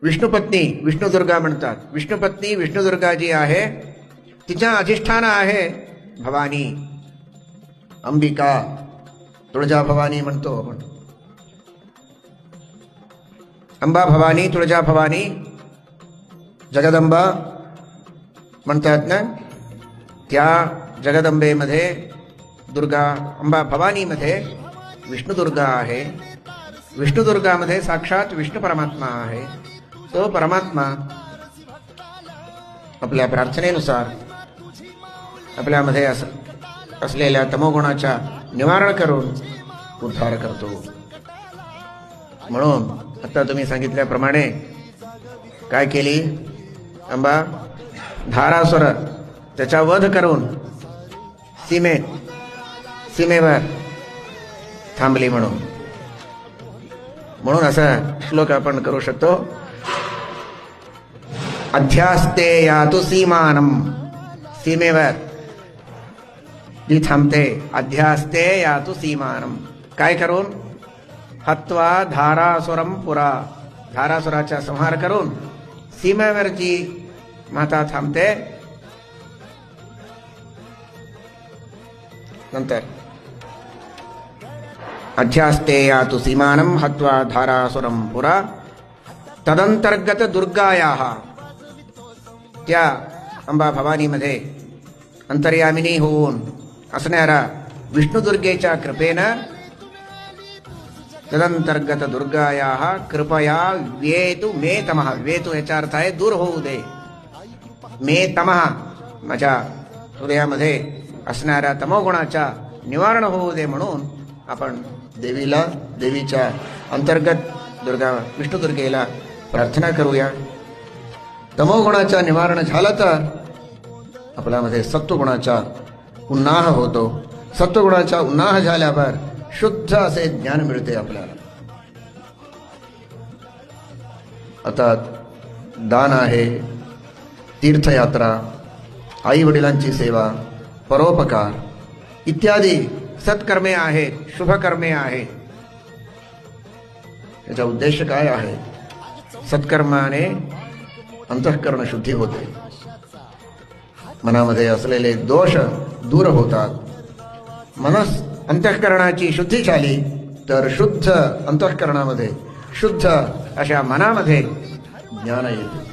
विष्णुपत्नी विष्णुदुर्गा म्हणतात. विष्णुपत्नी विष्णुदुर्गा जी आहे तिच्या अधिष्ठान आहे भवानी, अंबिका, तुळजा भवानी म्हणतो आपण. अंबा भवानी, तुळजा भवानी, जगदंबा म्हणतात ना. त्या जगदंबेमध्ये दुर्गा, अंबा भवानीमध्ये विष्णुदुर्गा आहे. विष्णुदुर्गामध्ये साक्षात विष्णू परमात्मा आहे. तो परमात्मा आपल्या प्रार्थनेनुसार आपल्यामध्ये असलेल्या तमोगुणाच्या निवारण करून उद्धार करतो. म्हणून आता तुम्ही सांगितल्याप्रमाणे काय केली अंबा? धारासुर त्याचा वध करून सीमेवर थांबली. म्हणून असा श्लोक आपण करू शकतो. अध्यास्ते यातु सीमानम, सीमेवर जी थांबते. अध्यास्ते यातु सीमानम, काय करून? हत्वा धारासुरम पुरा, धारासुराचा संहार करून सीमेवर जी माता थांबते. नंतर अध्यास्ते यातु सीमानम हत्वा धारासुरम पुरा तदंतर्गत दुर्गायाः, त्या अंबा भवानीमध्ये अंतर्यामिनी होऊन असणाऱ्या विष्णुदुर्गेच्या कृपेनं तदंतर्गत दुर्गायाः कृपया वेतु मे तमः, वेतु याचा अर्थ आहे दूर होऊ दे. मे तमः, माझ्या हृदयामध्ये असणाऱ्या तमोगुणाच्या निवारण होऊ दे. म्हणून आपण देवीला, देवीच्या अंतर्गत दुर्गा विष्णुदुर्गेला प्रार्थना करूया. तमोगुणाचा निवारण झालं तर आपल्यामध्ये सत्वगुणाचा उन्नाह होतो. सत्वगुणाचा उन्नाह झाल्यावर शुद्ध असे ज्ञान मिळते आपल्याला. आता दान आहे, तीर्थयात्रा, आई वडिलांची सेवा, परोपकार इत्यादी सत्कर्मे आहेत, शुभकर्मे आहेत. याचा उद्देश काय आहे? सत्कर्माने अंतःकरण शुद्धी होते, मनामध्ये असलेले दोष दूर होतात. अंतःकरणाची शुद्धी झाली तर शुद्ध अंतःकरणामध्ये, शुद्ध अशा मनामध्ये ज्ञान येते.